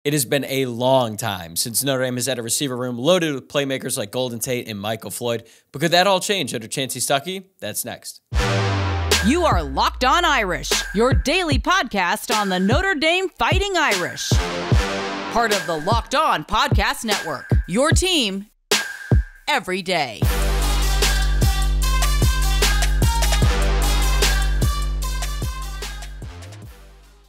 It has been a long time since Notre Dame has had a receiver room loaded with playmakers like Golden Tate and Michael Floyd. But could that all change under Chansi Stuckey? That's next. You are Locked On Irish, your daily podcast on the Notre Dame Fighting Irish. Part of the Locked On Podcast Network, your team every day.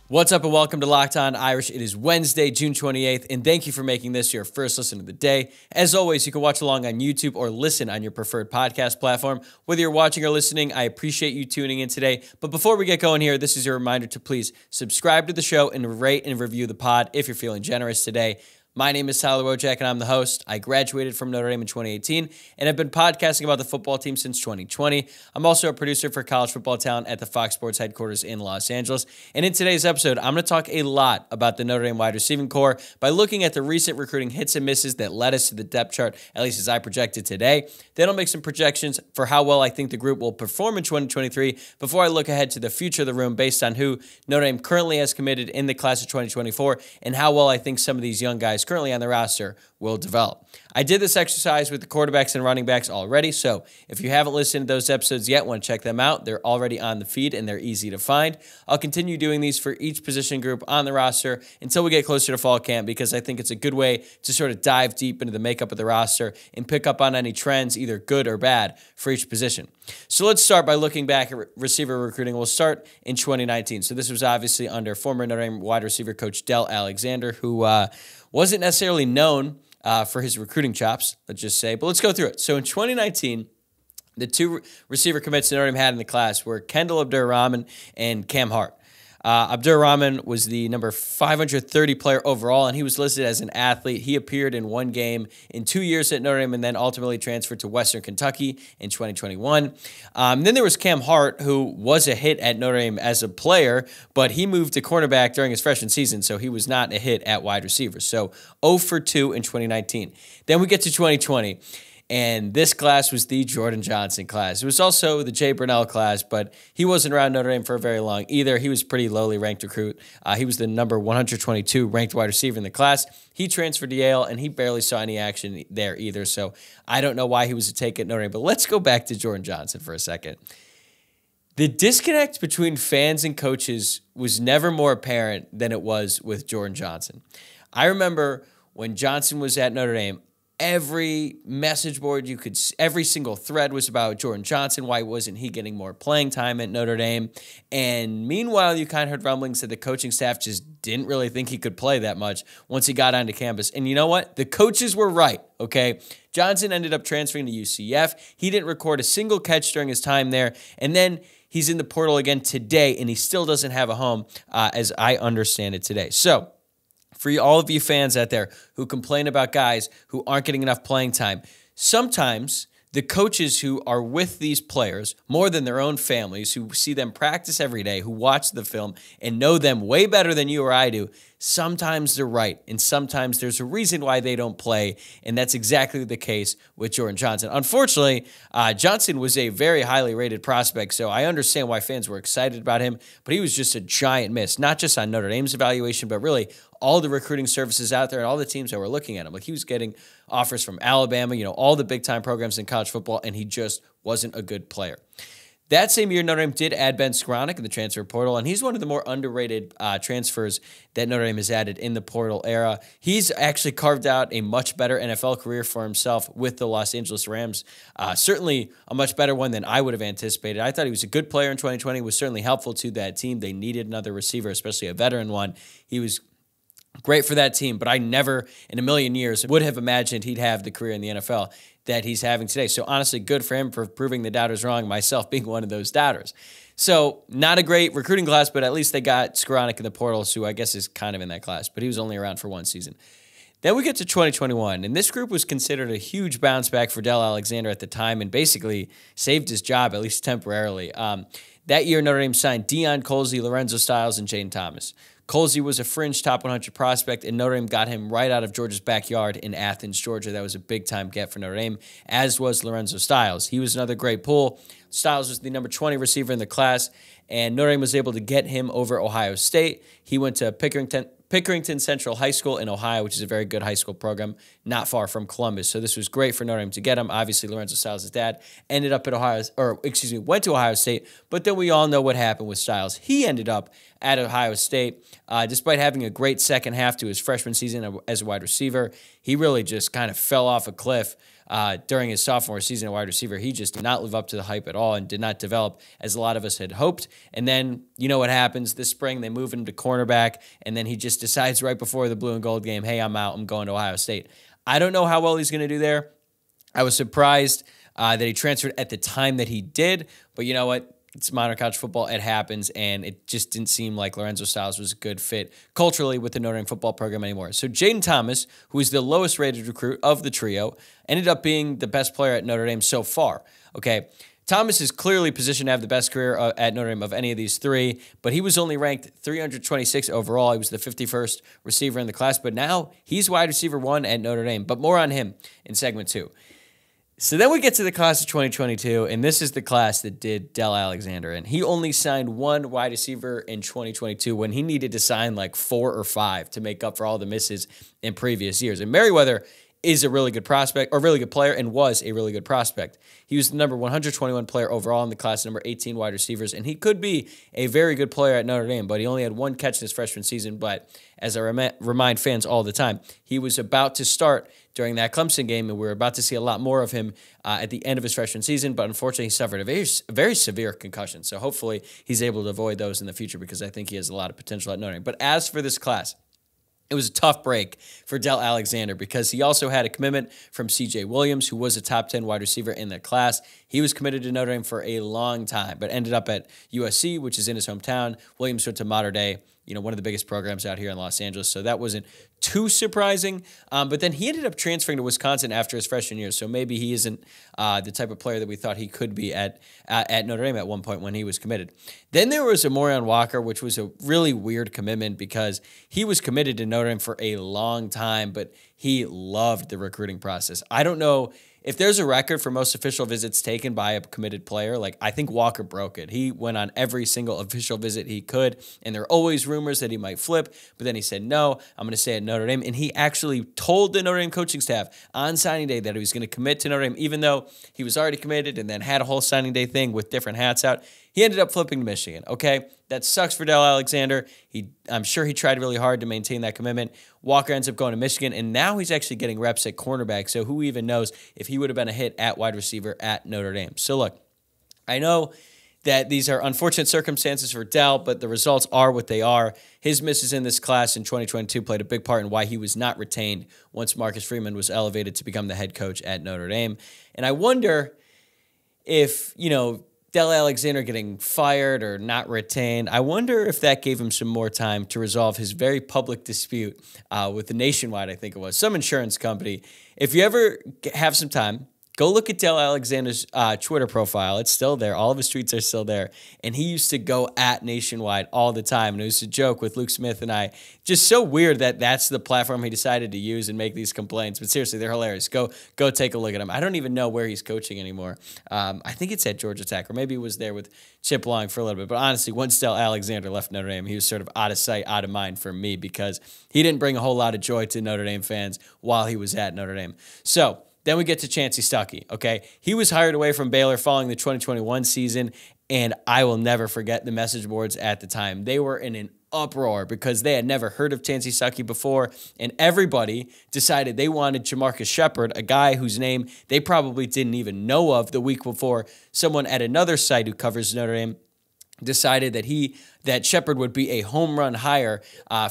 What's up and welcome to Locked On Irish. It is Wednesday, June 28th, and thank you for making this your first listen of the day. As always, you can watch along on YouTube or listen on your preferred podcast platform. Whether you're watching or listening, I appreciate you tuning in today. But before we get going here, this is your reminder to please subscribe to the show and rate and review the pod if you're feeling generous today. My name is Wojciak, and I'm the host. I graduated from Notre Dame in 2018 and have been podcasting about the football team since 2020. I'm also a producer for College Football Talent at the Fox Sports headquarters in Los Angeles. And in today's episode, I'm going to talk a lot about the Notre Dame wide receiving core by looking at the recent recruiting hits and misses that led us to the depth chart, at least as I projected today. Then I'll make some projections for how well I think the group will perform in 2023 before I look ahead to the future of the room based on who Notre Dame currently has committed in the class of 2024 and how well I think some of these young guys currently on the roster will develop. I did this exercise with the quarterbacks and running backs already, so if you haven't listened to those episodes yet, want to check them out. They're already on the feed and they're easy to find. I'll continue doing these for each position group on the roster until we get closer to fall camp because I think it's a good way to sort of dive deep into the makeup of the roster and pick up on any trends, either good or bad, for each position. So let's start by looking back at receiver recruiting. We'll start in 2019. So this was obviously under former Notre Dame wide receiver coach Del Alexander, who wasn't necessarily known for his recruiting chops, let's just say. But let's go through it. So in 2019, the two receiver commits Notre Dame had in the class were Kendall Abdur-Rahman and Cam Hart. Abdur-Rahman was the number 530 player overall, and he was listed as an athlete. He appeared in one game in 2 years at Notre Dame and then ultimately transferred to Western Kentucky in 2021. Then there was Cam Hart, who was a hit at Notre Dame as a player, but he moved to cornerback during his freshman season, so he was not a hit at wide receiver. So 0 for 2 in 2019. Then we get to 2020. And this class was the Jordan Johnson class. It was also the Jay Burnell class, but he wasn't around Notre Dame for very long either. He was a pretty lowly ranked recruit. He was the number 122 ranked wide receiver in the class. He transferred to Yale, and he barely saw any action there either. So I don't know why he was a take at Notre Dame. But let's go back to Jordan Johnson for a second. The disconnect between fans and coaches was never more apparent than it was with Jordan Johnson. I remember when Johnson was at Notre Dame, every message board every single thread was about Jordan Johnson. Why wasn't he getting more playing time at Notre Dame? And meanwhile, you kind of heard rumblings that the coaching staff just didn't really think he could play that much once he got onto campus. And you know what? The coaches were right, okay? Johnson ended up transferring to UCF. He didn't record a single catch during his time there. And then he's in the portal again today, and he still doesn't have a home as I understand it today. So, for all of you fans out there who complain about guys who aren't getting enough playing time, sometimes the coaches who are with these players more than their own families, who see them practice every day, who watch the film and know them way better than you or I do, sometimes they're right, and sometimes there's a reason why they don't play, and that's exactly the case with Jordan Johnson. Unfortunately, Johnson was a very highly rated prospect, so I understand why fans were excited about him, but he was just a giant miss, not just on Notre Dame's evaluation, but really all the recruiting services out there and all the teams that were looking at him. Like, he was getting offers from Alabama, all the big-time programs in college football, and he just wasn't a good player. That same year, Notre Dame did add Ben Skowronek in the transfer portal, and he's one of the more underrated transfers that Notre Dame has added in the portal era. He's actually carved out a much better NFL career for himself with the Los Angeles Rams. Certainly a much better one than I would have anticipated. I thought he was a good player in 2020, was certainly helpful to that team. They needed another receiver, especially a veteran one. He was great for that team, but I never in a million years would have imagined he'd have the career in the NFL that he's having today. So honestly, good for him for proving the doubters wrong, myself being one of those doubters. So not a great recruiting class, but at least they got Skowronek in the portal, who I guess is kind of in that class, but he was only around for one season. Then we get to 2021, and this group was considered a huge bounce back for Del Alexander at the time and basically saved his job, at least temporarily. That year, Notre Dame signed Deion Colzie, Lorenzo Styles, and Jane Thomas. Colzie was a fringe top 100 prospect, and Notre Dame got him right out of Georgia's backyard in Athens, Georgia. That was a big-time get for Notre Dame, as was Lorenzo Styles. He was another great pull. Styles was the number 20 receiver in the class, and Notre Dame was able to get him over Ohio State. He went to Pickering, Pickerington Central High School in Ohio, which is a very good high school program, not far from Columbus. So this was great for Notre Dame to get him. Obviously, Lorenzo Styles' dad ended up at went to Ohio State, but then we all know what happened with Styles. He ended up at Ohio State, despite having a great second half to his freshman season as a wide receiver. He really just kind of fell off a cliff during his sophomore season at wide receiver. He just did not live up to the hype at all and did not develop as a lot of us had hoped. And then, you know what happens this spring? They move him to cornerback, and then he just decides right before the blue and gold game, hey, I'm out. I'm going to Ohio State. I don't know how well he's going to do there. I was surprised that he transferred at the time that he did, but you know what? It's modern college football. It happens, and it just didn't seem like Lorenzo Styles was a good fit culturally with the Notre Dame football program anymore. So Jaden Thomas, who is the lowest rated recruit of the trio, ended up being the best player at Notre Dame so far. Okay, Thomas is clearly positioned to have the best career at Notre Dame of any of these three, but he was only ranked 326 overall. He was the 51st receiver in the class, but now he's wide receiver 1 at Notre Dame. But more on him in segment 2. So then we get to the class of 2022, and this is the class that did Del Alexander. And he only signed one wide receiver in 2022 when he needed to sign like 4 or 5 to make up for all the misses in previous years. And Merriweather is a really good prospect, or really good player, and was a really good prospect. He was the number 121 player overall in the class, number 18 wide receivers, and he could be a very good player at Notre Dame, but he only had 1 catch in his freshman season. But as I remind fans all the time, he was about to start during that Clemson game, and we were about to see a lot more of him at the end of his freshman season, but unfortunately he suffered a very severe concussion. So hopefully he's able to avoid those in the future, because I think he has a lot of potential at Notre Dame. But as for this class, it was a tough break for Del Alexander, because he also had a commitment from C.J. Williams, who was a top 10 wide receiver in that class. He was committed to Notre Dame for a long time, but ended up at USC, which is in his hometown. Williams went to Mater Dei, one of the biggest programs out here in Los Angeles, so that wasn't too surprising. But then he ended up transferring to Wisconsin after his freshman year, so maybe he isn't the type of player that we thought he could be at Notre Dame at one point when he was committed. Then there was Amorion Walker, which was a really weird commitment, because he was committed to Notre Dame for a long time, but he loved the recruiting process. I don't know if there's a record for most official visits taken by a committed player. Like, I think Walker broke it. He went on every single official visit he could, and there are always rumors that he might flip, but then he said, no, I'm going to stay at Notre Dame. And he actually told the Notre Dame coaching staff on signing day that he was going to commit to Notre Dame, even though he was already committed and then had a whole signing day thing with different hats out. He ended up flipping to Michigan, okay? That sucks for Del Alexander. I'm sure he tried really hard to maintain that commitment. Walker ends up going to Michigan, and now he's actually getting reps at cornerback, so who even knows if he would have been a hit at wide receiver at Notre Dame. So look, I know that these are unfortunate circumstances for Del, but the results are what they are. His misses in this class in 2022 played a big part in why he was not retained once Marcus Freeman was elevated to become the head coach at Notre Dame. And I wonder if, Del Alexander getting fired or not retained, I wonder if that gave him some more time to resolve his very public dispute with the Nationwide, I think it was, some insurance company. If you ever have some time, go look at Del Alexander's Twitter profile. It's still there. All of his tweets are still there. And he used to go at Nationwide all the time. And it was a joke with Luke Smith and I. Just so weird that that's the platform he decided to use and make these complaints. But seriously, they're hilarious. Go take a look at him. I don't even know where he's coaching anymore. I think it's at Georgia Tech, or maybe he was there with Chip Long for a little bit. But honestly, once Del Alexander left Notre Dame, he was sort of out of sight, out of mind for me, because he didn't bring a whole lot of joy to Notre Dame fans while he was at Notre Dame. So then we get to Chansi Stuckey, okay? He was hired away from Baylor following the 2021 season, and I will never forget the message boards at the time. They were in an uproar because they had never heard of Chansi Stuckey before, and everybody decided they wanted Jamarcus Shepard, a guy whose name they probably didn't even know of the week before. Someone at another site who covers Notre Dame decided that Shepard would be a home run hire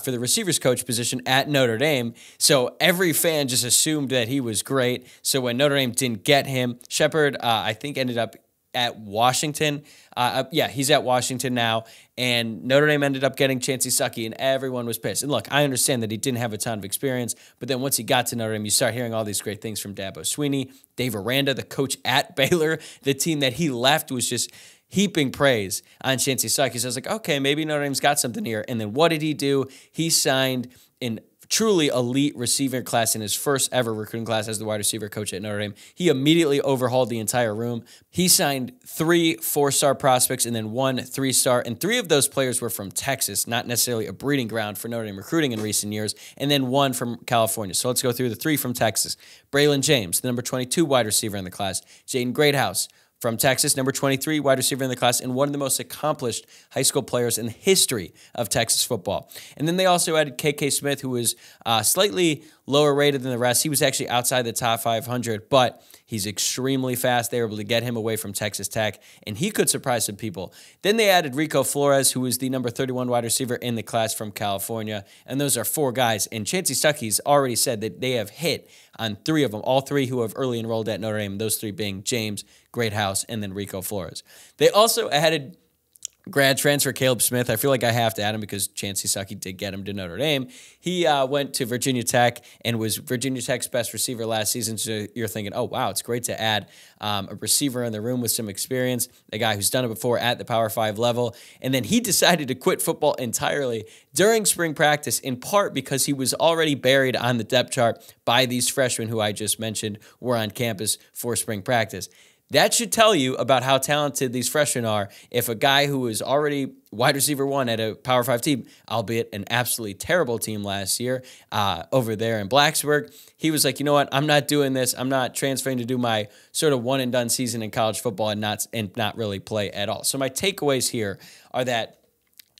for the receivers coach position at Notre Dame. So every fan just assumed that he was great. So when Notre Dame didn't get him, Shepard, I think, ended up at Washington. He's at Washington now. And Notre Dame ended up getting Chansi Stuckey, and everyone was pissed. And look, I understand that he didn't have a ton of experience, but then once he got to Notre Dame, you start hearing all these great things from Dabo Swinney. Dave Aranda, the coach at Baylor, the team that he left, was just heaping praise on Chansi Stuckey. So I was like, okay, maybe Notre Dame's got something here. And then what did he do? He signed in truly elite receiver class in his first ever recruiting class as the wide receiver coach at Notre Dame. He immediately overhauled the entire room. He signed 3 4-star prospects and then 1 3-star, and 3 of those players were from Texas, not necessarily a breeding ground for Notre Dame recruiting in recent years, and then 1 from California. So let's go through the 3 from Texas. Braylon James, the number 22 wide receiver in the class. Jaden Greathouse from Texas, number 23 wide receiver in the class, and one of the most accomplished high school players in the history of Texas football. And then they also added KK Smith, who was slightly lower rated than the rest. He was actually outside the top 500, but he's extremely fast. They were able to get him away from Texas Tech, and he could surprise some people. Then they added Rico Flores, who was the number 31 wide receiver in the class from California, and those are 4 guys. And Chansi Stuckey's already said that they have hit on 3 of them, all 3 who have early enrolled at Notre Dame, those 3 being James, Greathouse, and then Rico Flores. They also added grad transfer Caleb Smith. I feel like I have to add him because Chansi Stuckey did get him to Notre Dame. He went to Virginia Tech and was Virginia Tech's best receiver last season. So you're thinking, oh, wow, it's great to add a receiver in the room with some experience, a guy who's done it before at the Power 5 level. And then he decided to quit football entirely during spring practice, in part because he was already buried on the depth chart by these freshmen who I just mentioned were on campus for spring practice. That should tell you about how talented these freshmen are. If a guy who was already wide receiver 1 at a Power 5 team, albeit an absolutely terrible team last year over there in Blacksburg, he was like, you know what, I'm not doing this. I'm not transferring to do my sort of one-and-done season in college football and not really play at all. So my takeaways here are that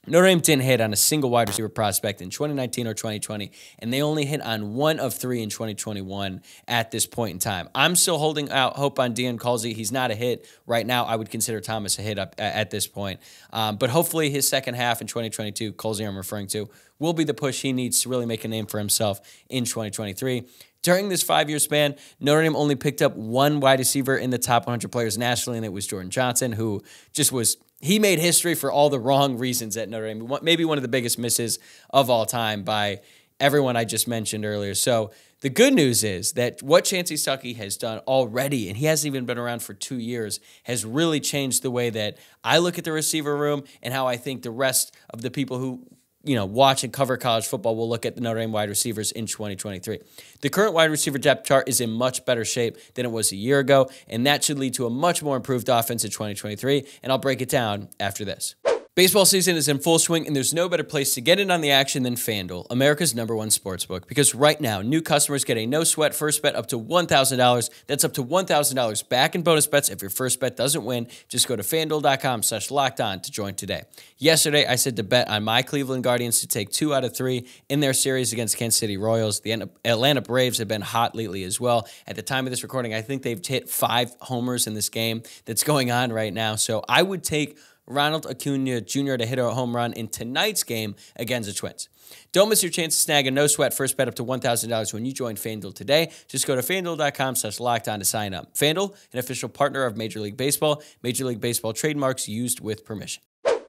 Notre Dame didn't hit on a single wide receiver prospect in 2019 or 2020, and they only hit on 1 of 3 in 2021 at this point in time. I'm still holding out hope on Deon Colsey. He's not a hit right now. I would consider Thomas a hit up at this point. But hopefully his second half in 2022, Colsey I'm referring to, will be the push he needs to really make a name for himself in 2023. During this 5-year span, Notre Dame only picked up 1 wide receiver in the top 100 players nationally, and it was Jordan Johnson, who just was – he made history for all the wrong reasons at Notre Dame. Maybe one of the biggest misses of all time by everyone I just mentioned earlier. So the good news is that what Chansi Stuckey has done already, and he hasn't even been around for 2 years, has really changed the way that I look at the receiver room and how I think the rest of the people who watch and cover college football will look at the Notre Dame wide receivers in 2023. The current wide receiver depth chart is in much better shape than it was a year ago, and that should lead to a much more improved offense in 2023, and I'll break it down after this. Baseball season is in full swing, and there's no better place to get in on the action than FanDuel, America's #1 sportsbook. Because right now, new customers get a no-sweat first bet up to $1,000. That's up to $1,000 back in bonus bets if your first bet doesn't win. Just go to FanDuel.com/lockedon to join today. Yesterday, I said to bet on my Cleveland Guardians to take 2 out of 3 in their series against Kansas City Royals. The Atlanta Braves have been hot lately as well. At the time of this recording, I think they've hit 5 homers in this game that's going on right now. So I would take Ronald Acuna Jr. to hit a home run in tonight's game against the Twins. Don't miss your chance to snag a no-sweat first bet up to $1,000 when you join FanDuel today. Just go to FanDuel.com/lockedon to sign up. FanDuel, an official partner of Major League Baseball. Major League Baseball trademarks used with permission.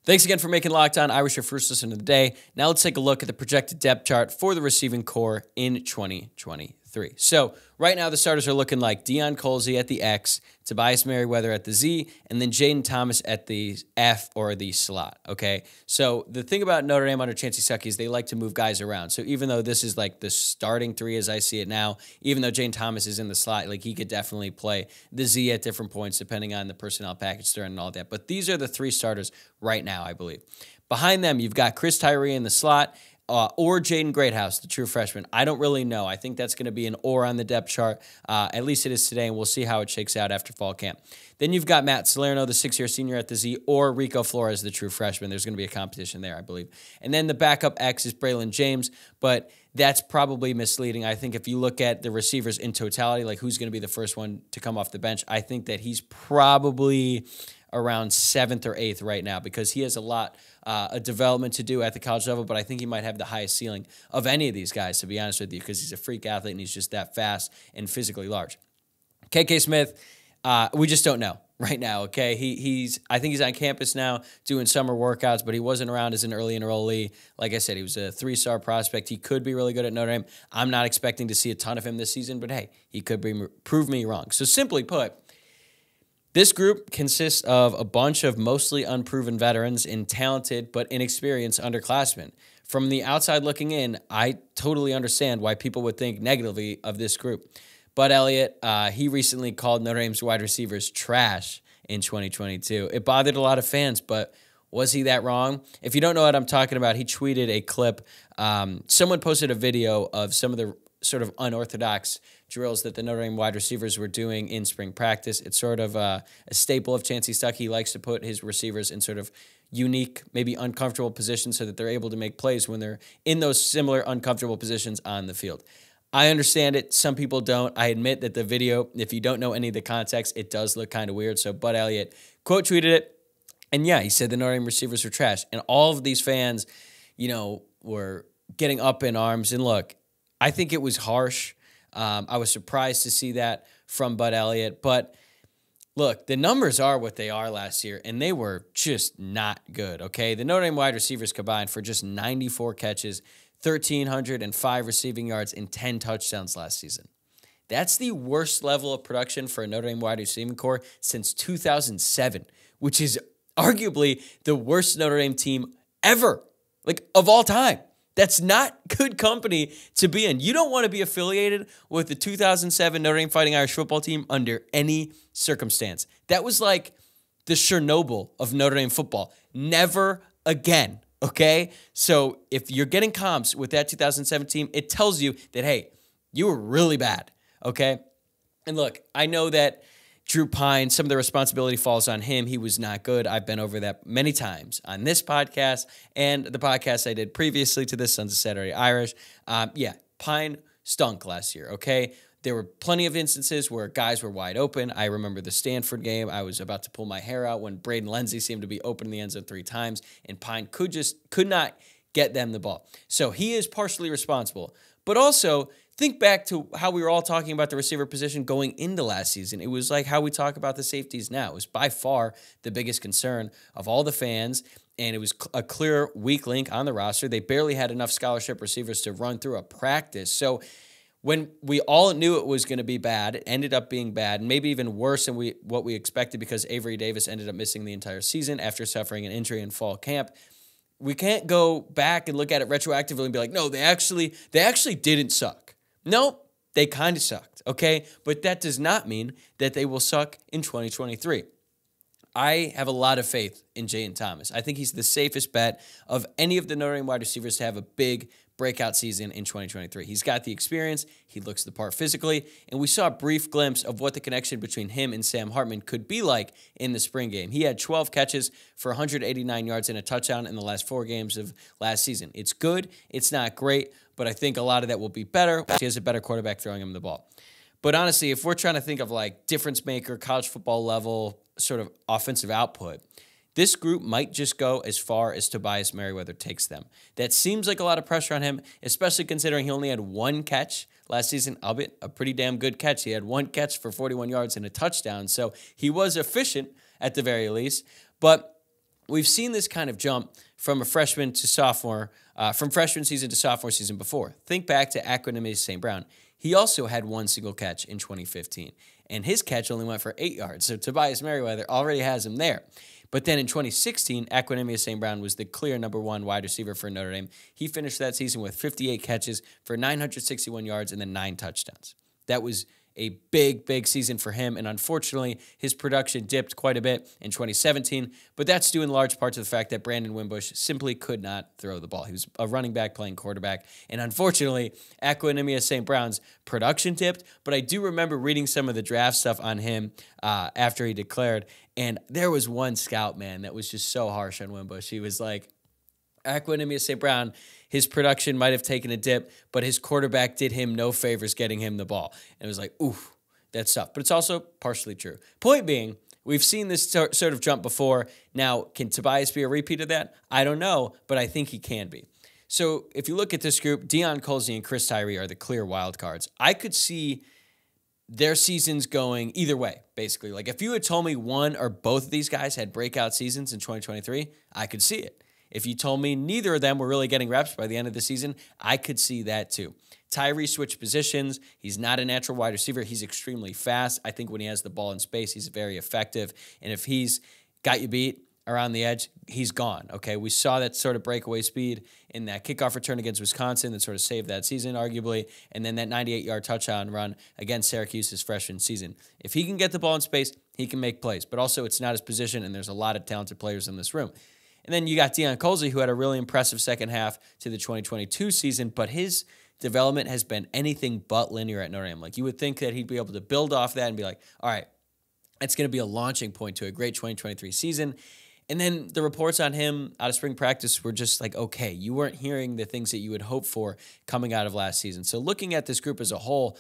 Thanks again for making Locked On Irish your first listen of the day. Now let's take a look at the projected depth chart for the receiving core in 2023. So right now the starters are looking like Deon Colsey at the X, Tobias Merriweather at the Z, and then Jaden Thomas at the F or the slot, okay? So the thing about Notre Dame under Chansi Stuckey is they like to move guys around. So even though this is like the starting 3 as I see it now, even though Jaden Thomas is in the slot, like he could definitely play the Z at different points depending on the personnel package they're in and all that. But these are the 3 starters right now, I believe. Behind them, you've got Chris Tyree in the slot, or Jaden Greathouse, the true freshman. I don't really know. I think that's going to be an or on the depth chart. At least it is today, and we'll see how it shakes out after fall camp. Then you've got Matt Salerno, the 6-year senior at the Z, or Rico Flores, the true freshman. There's going to be a competition there, I believe. And then the backup X is Braylon James, but that's probably misleading. I think if you look at the receivers in totality, like who's going to be the first one to come off the bench, I think that he's probably around 7th or 8th right now because he has a lot of development to do at the college level, but I think he might have the highest ceiling of any of these guys, to be honest with you, because he's a freak athlete and he's just that fast and physically large. KK Smith, we just don't know right now, okay? I think he's on campus now doing summer workouts, but he wasn't around as an early enrollee. Like I said, he was a 3-star prospect. He could be really good at Notre Dame. I'm not expecting to see a ton of him this season, but hey, he could prove me wrong. So simply put, this group consists of a bunch of mostly unproven veterans and talented but inexperienced underclassmen. from the outside looking in, I totally understand why people would think negatively of this group. Bud Elliott, he recently called Notre Dame's wide receivers trash in 2022. It bothered a lot of fans, but was he that wrong? If you don't know what I'm talking about, he tweeted a clip. Someone posted a video of some of the sort of unorthodox drills that the Notre Dame wide receivers were doing in spring practice. It's sort of a staple of Chansi Stuckey. He likes to put his receivers in sort of unique, maybe uncomfortable positions so that they're able to make plays when they're in those similar uncomfortable positions on the field. I understand it. Some people don't. I admit that the video, if you don't know any of the context, it does look kind of weird. So Bud Elliott quote tweeted it. And yeah, he said the Notre Dame receivers are trash. And all of these fans, were getting up in arms. And look, I think it was harsh. I was surprised to see that from Bud Elliott. But look, the numbers are what they are last year, and they were just not good, okay? The Notre Dame wide receivers combined for just 94 catches, 1,305 receiving yards, and 10 touchdowns last season. That's the worst level of production for a Notre Dame wide receiving core since 2007, which is arguably the worst Notre Dame team ever, of all time. That's not good company to be in. You don't want to be affiliated with the 2007 Notre Dame Fighting Irish football team under any circumstance. That was like the Chernobyl of Notre Dame football. Never again, okay? So if you're getting comps with that 2007 team, it tells you that, hey, you were really bad, okay? And look, I know that Drew Pine, some of the responsibility falls on him. He was not good. I've been over that many times on this podcast and the podcast I did previously to this, Sons of Saturday Irish. Pine stunk last year, okay? There were plenty of instances where guys were wide open. I remember the Stanford game. I was about to pull my hair out when Braden Lenzy seemed to be open in the end zone 3 times, and Pine could not get them the ball. So he is partially responsible. But also, think back to how we were all talking about the receiver position going into last season. It was like how we talk about the safeties now. It was by far the biggest concern of all the fans, and it was a clear weak link on the roster. They barely had enough scholarship receivers to run through a practice. So when we all knew it was going to be bad, it ended up being bad, and maybe even worse than what we expected because Avery Davis ended up missing the entire season after suffering an injury in fall camp. We can't go back and look at it retroactively and be like, no, they actually didn't suck. No, they kind of sucked, okay? But that does not mean that they will suck in 2023. I have a lot of faith in Jayden Thomas. I think he's the safest bet of any of the Notre Dame wide receivers to have a big breakout season in 2023. He's got the experience, he looks the part physically, and we saw a brief glimpse of what the connection between him and Sam Hartman could be like in the spring game. He had 12 catches for 189 yards and a touchdown in the last 4 games of last season. It's good, it's not great, but I think a lot of that will be better. He has a better quarterback throwing him the ball. But honestly, if we're trying to think of like difference maker, college football level sort of offensive output, this group might just go as far as Tobias Merriweather takes them. That seems like a lot of pressure on him, especially considering he only had 1 catch last season, albeit a pretty damn good catch. He had 1 catch for 41 yards and a touchdown, so he was efficient at the very least. But we've seen this kind of jump from a freshman to sophomore, from freshman season to sophomore season before. Think back to Aquanimous St. Brown. He also had 1 single catch in 2015, and his catch only went for 8 yards, so Tobias Merriweather already has him there. But then in 2016, Aquanimous St. Brown was the clear number 1 wide receiver for Notre Dame. He finished that season with 58 catches for 961 yards and then 9 touchdowns. That was a big, big season for him, and unfortunately, his production dipped quite a bit in 2017, but that's due in large part to the fact that Brandon Wimbush simply could not throw the ball. He was a running back playing quarterback, and unfortunately, Aquanimous St. Brown's production dipped, but I do remember reading some of the draft stuff on him after he declared, and there was one scout, man, that was just so harsh on Wimbush. He was like, Aquanimous St. Brown, his production might have taken a dip, but his quarterback did him no favors getting him the ball. And it was like, oof, that's tough. But it's also partially true. Point being, we've seen this sort of jump before. Now, can Tobias be a repeat of that? I don't know, but I think he can be. So if you look at this group, Deion Colsey and Chris Tyree are the clear wild cards. I could see their seasons going either way, basically. Like if you had told me one or both of these guys had breakout seasons in 2023, I could see it. If you told me neither of them were really getting reps by the end of the season, I could see that too. Tyree switched positions. He's not a natural wide receiver. He's extremely fast. I think when he has the ball in space, he's very effective. And if he's got you beat, around the edge, he's gone, okay? We saw that sort of breakaway speed in that kickoff return against Wisconsin that sort of saved that season, arguably, and then that 98-yard touchdown run against Syracuse his freshman season. If he can get the ball in space, he can make plays, but also it's not his position, and there's a lot of talented players in this room. And then you got Deion Colzie, who had a really impressive second half to the 2022 season, but his development has been anything but linear at Notre Dame. Like, you would think that he'd be able to build off that and be like, all right, it's going to be a launching point to a great 2023 season. And then the reports on him out of spring practice were just like, okay, you weren't hearing the things that you would hope for coming out of last season. So looking at this group as a whole,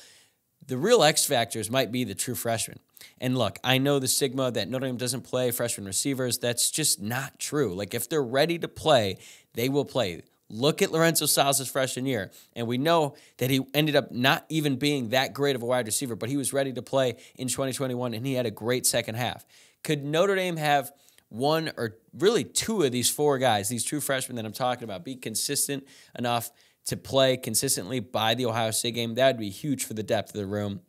the real X factors might be the true freshmen. And look, I know the stigma that Notre Dame doesn't play freshman receivers. That's just not true. Like, if they're ready to play, they will play. Look at Lorenzo Sal's freshman year, and we know that he ended up not even being that great of a wide receiver, but he was ready to play in 2021, and he had a great second half. Could Notre Dame have one or really two of these four guys, these true freshmen that I'm talking about, be consistent enough to play consistently by the Ohio State game? That would be huge for the depth of the room.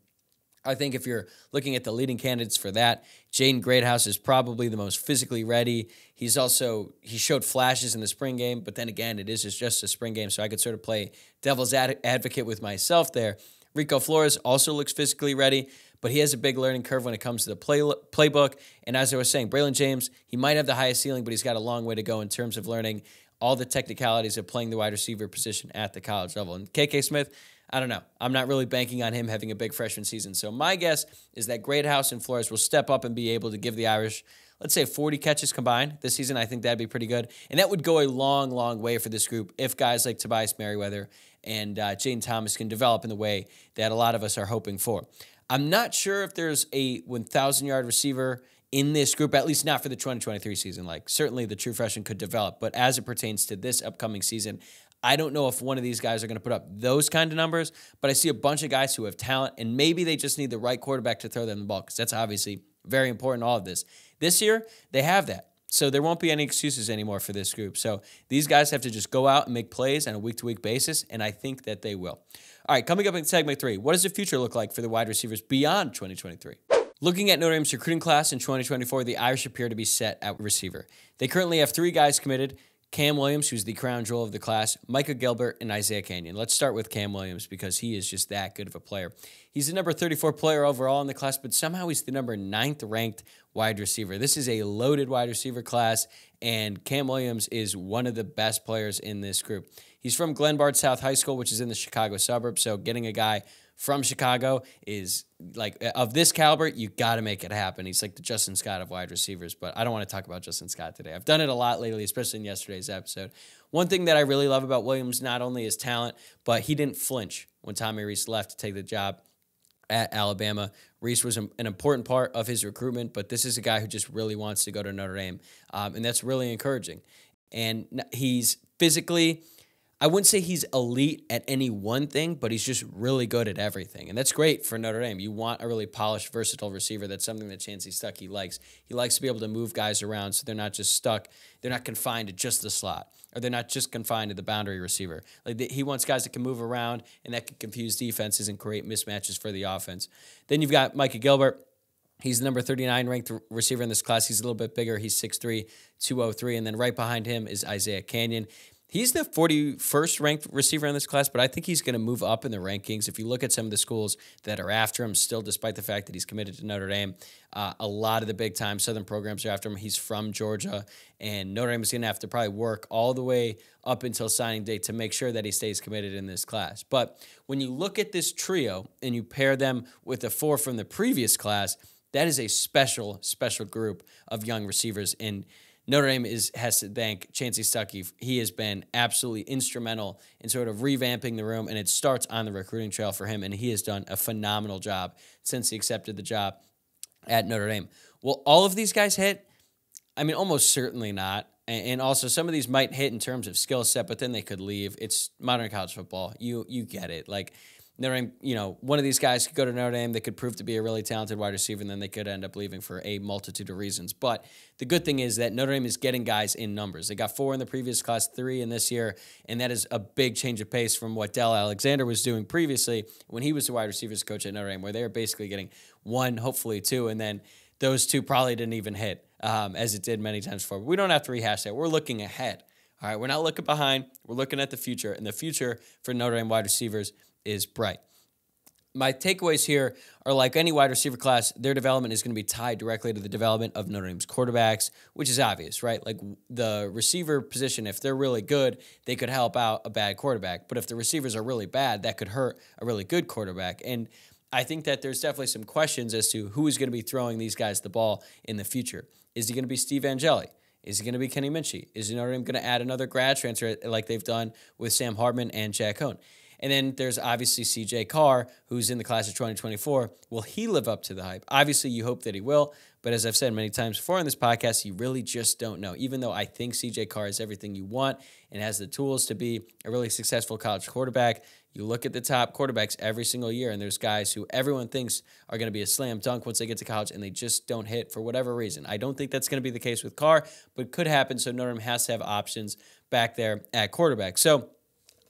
I think if you're looking at the leading candidates for that, Jaden Greathouse is probably the most physically ready. He showed flashes in the spring game, but then again, it is just a spring game, so I could sort of play devil's advocate with myself there. Rico Flores also looks physically ready, but he has a big learning curve when it comes to the playbook. And as I was saying, Braylon James, he might have the highest ceiling, but he's got a long way to go in terms of learning all the technicalities of playing the wide receiver position at the college level. And KK Smith, I don't know. I'm not really banking on him having a big freshman season. So my guess is that Greathouse and Flores will step up and be able to give the Irish, let's say, 40 catches combined this season. I think that'd be pretty good. And that would go a long, long way for this group if guys like Tobias Merriweather and Jaden Thomas can develop in the way that a lot of us are hoping for. I'm not sure if there's a 1,000-yard receiver in this group, at least not for the 2023 season. Like, certainly the true freshman could develop, but as it pertains to this upcoming season, I don't know if one of these guys are going to put up those kind of numbers, but I see a bunch of guys who have talent, and maybe they just need the right quarterback to throw them the ball, because that's obviously very important in all of this. This year, they have that. So there won't be any excuses anymore for this group. So these guys have to just go out and make plays on a week-to-week basis, and I think that they will. All right, coming up in segment 3, what does the future look like for the wide receivers beyond 2023? Looking at Notre Dame's recruiting class in 2024, the Irish appear to be set at receiver. They currently have 3 guys committed: Cam Williams, who's the crown jewel of the class, Micah Gilbert, and Isaiah Canyon. Let's start with Cam Williams because he is just that good of a player. He's the number 34 player overall in the class, but somehow he's the number 9th ranked wide receiver. This is a loaded wide receiver class, and Cam Williams is one of the best players in this group. He's from Glenbard South High School, which is in the Chicago suburbs, so getting a guy from Chicago is like, of this caliber, you got to make it happen. He's like the Justin Scott of wide receivers, but I don't want to talk about Justin Scott today. I've done it a lot lately, especially in yesterday's episode. One thing that I really love about Williams, not only his talent, but he didn't flinch when Tommy Rees left to take the job at Alabama. Rees was an important part of his recruitment, but this is a guy who just really wants to go to Notre Dame, and that's really encouraging. And he's physically, I wouldn't say he's elite at any one thing, but he's just really good at everything. And that's great for Notre Dame. You want a really polished, versatile receiver. That's something that Chansi Stuckey likes. He likes to be able to move guys around so they're not just stuck. They're not confined to just the slot, or they're not just confined to the boundary receiver. He wants guys that can move around and that can confuse defenses and create mismatches for the offense. Then you've got Micah Gilbert. He's the number 39 ranked receiver in this class. He's a little bit bigger. He's 6'3", 203. And then right behind him is Isaiah Canyon. He's the 41st ranked receiver in this class, but I think he's going to move up in the rankings. If you look at some of the schools that are after him still, despite the fact that he's committed to Notre Dame, a lot of the big-time Southern programs are after him. He's from Georgia, and Notre Dame is going to have to probably work all the way up until signing day to make sure that he stays committed in this class. But when you look at this trio and you pair them with the 4 from the previous class, that is a special, special group of young receivers, and Notre Dame has to thank Chansi Stuckey. He has been absolutely instrumental in sort of revamping the room, and it starts on the recruiting trail for him, and he has done a phenomenal job since he accepted the job at Notre Dame. Will all of these guys hit? I mean, almost certainly not. And also, some of these might hit in terms of skill set, but then they could leave. It's modern college football. You get it. Like, Notre Dame, one of these guys could go to Notre Dame. They could prove to be a really talented wide receiver, and then they could end up leaving for a multitude of reasons. But the good thing is that Notre Dame is getting guys in numbers. They got 4 in the previous class, 3 in this year, and that is a big change of pace from what Dell Alexander was doing previously when he was the wide receivers coach at Notre Dame, where they were basically getting 1, hopefully 2, and then those 2 probably didn't even hit as it did many times before. But we don't have to rehash that. We're looking ahead. All right, we're not looking behind. We're looking at the future, and the future for Notre Dame wide receivers is bright. My takeaways here are like any wide receiver class, their development is going to be tied directly to the development of Notre Dame's quarterbacks, which is obvious, right? Like the receiver position, if they're really good, they could help out a bad quarterback. But if the receivers are really bad, that could hurt a really good quarterback. And I think that there's definitely some questions as to who is going to be throwing these guys the ball in the future. Is he going to be Steve Angeli? Is he going to be Kenny Minchie? Is Notre Dame going to add another grad transfer like they've done with Sam Hartman and Jack Cohn? And then there's obviously C.J. Carr, who's in the class of 2024. Will he live up to the hype? Obviously, you hope that he will. But as I've said many times before in this podcast, you really just don't know. Even though I think C.J. Carr is everything you want and has the tools to be a really successful college quarterback, you look at the top quarterbacks every single year, and there's guys who everyone thinks are going to be a slam dunk once they get to college, and they just don't hit for whatever reason. I don't think that's going to be the case with Carr, but it could happen, so Notre Dame has to have options back there at quarterback. So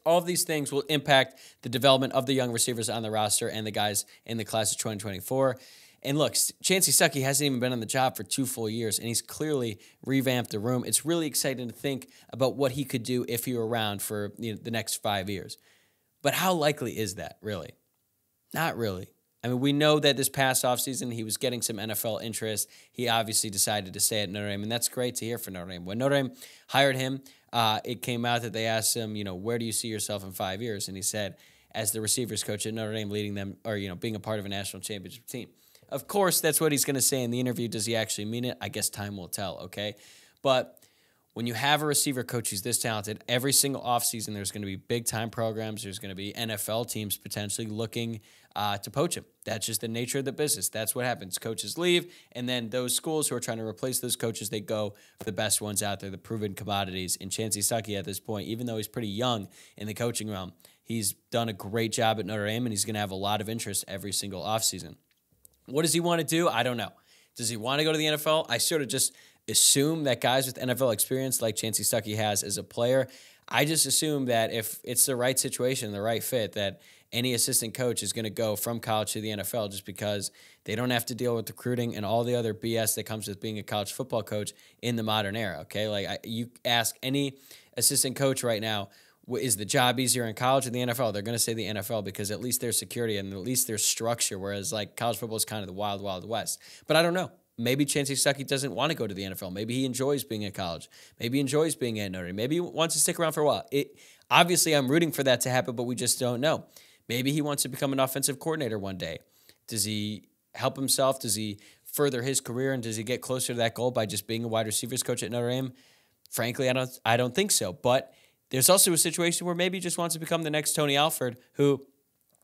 all of these things will impact the development of the young receivers on the roster and the guys in the class of 2024. And look, Chansi Stuckey hasn't even been on the job for 2 full years, and he's clearly revamped the room. It's really exciting to think about what he could do if he were around for the next 5 years. But how likely is that, really? Not really. I mean, we know that this past offseason he was getting some NFL interest. He obviously decided to stay at Notre Dame, and that's great to hear for Notre Dame. When Notre Dame hired him, it came out that they asked him, where do you see yourself in 5 years? And he said, as the receivers coach at Notre Dame, leading them or, being a part of a national championship team. Of course, that's what he's going to say in the interview. Does he actually mean it? I guess time will tell, okay? But when you have a receiver coach who's this talented, every single offseason there's going to be big-time programs. There's going to be NFL teams potentially looking to poach him. That's just the nature of the business. That's what happens. Coaches leave, and then those schools who are trying to replace those coaches, they go for the best ones out there, the proven commodities. And Chansi Stuckey at this point, even though he's pretty young in the coaching realm, he's done a great job at Notre Dame, and he's going to have a lot of interest every single offseason. What does he want to do? I don't know. Does he want to go to the NFL? I sort of just assume that guys with NFL experience like Chansi Stuckey has as a player, I just assume that if it's the right situation, the right fit, that any assistant coach is going to go from college to the NFL just because they don't have to deal with recruiting and all the other BS that comes with being a college football coach in the modern era, okay? Like you ask any assistant coach right now, is the job easier in college or the NFL? They're going to say the NFL because at least there's security and at least there's structure, whereas like college football is kind of the wild, wild west. But I don't know. Maybe Chansi Stuckey doesn't want to go to the NFL. Maybe he enjoys being at college. Maybe he enjoys being at Notre Dame. Maybe he wants to stick around for a while. Obviously, I'm rooting for that to happen, but we just don't know. Maybe he wants to become an offensive coordinator one day. Does he help himself? Does he further his career, and does he get closer to that goal by just being a wide receivers coach at Notre Dame? Frankly, I don't think so. But there's also a situation where maybe he just wants to become the next Tony Alford, who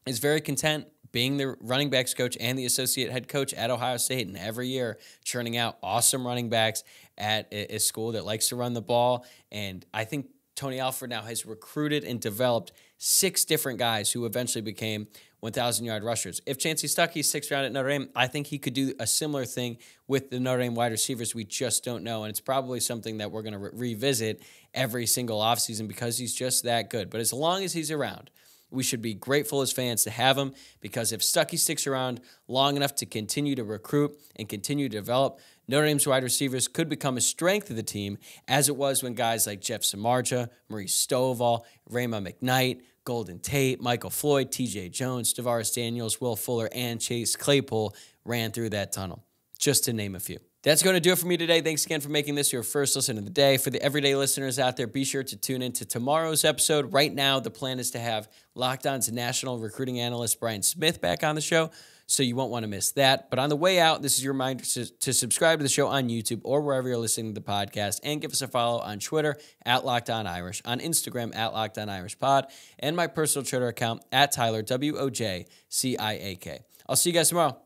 is very content being the running backs coach and the associate head coach at Ohio State, and every year churning out awesome running backs at a school that likes to run the ball. And I think Tony Alford now has recruited and developed 6 different guys who eventually became 1,000-yard rushers. If Chansi Stuckey sticks around at Notre Dame, I think he could do a similar thing with the Notre Dame wide receivers. We just don't know, and it's probably something that we're going to revisit every single offseason because he's just that good. But as long as he's around, we should be grateful as fans to have him, because if Stuckey sticks around long enough to continue to recruit and continue to develop, Notre Dame's wide receivers could become a strength of the team, as it was when guys like Jeff Samardzija, Maurice Stovall, Raymond McKnight, Golden Tate, Michael Floyd, TJ Jones, Tavares Daniels, Will Fuller, and Chase Claypool ran through that tunnel, just to name a few. That's going to do it for me today. Thanks again for making this your first listen of the day. For the everyday listeners out there, be sure to tune in to tomorrow's episode. Right now, the plan is to have Locked On's national recruiting analyst Brian Smith back on the show, so you won't want to miss that. But on the way out, this is your reminder to subscribe to the show on YouTube or wherever you're listening to the podcast, and give us a follow on Twitter at Locked On Irish, on Instagram at Locked On Irish Pod, and my personal Twitter account at Tyler, WOJCIAK. I'll see you guys tomorrow.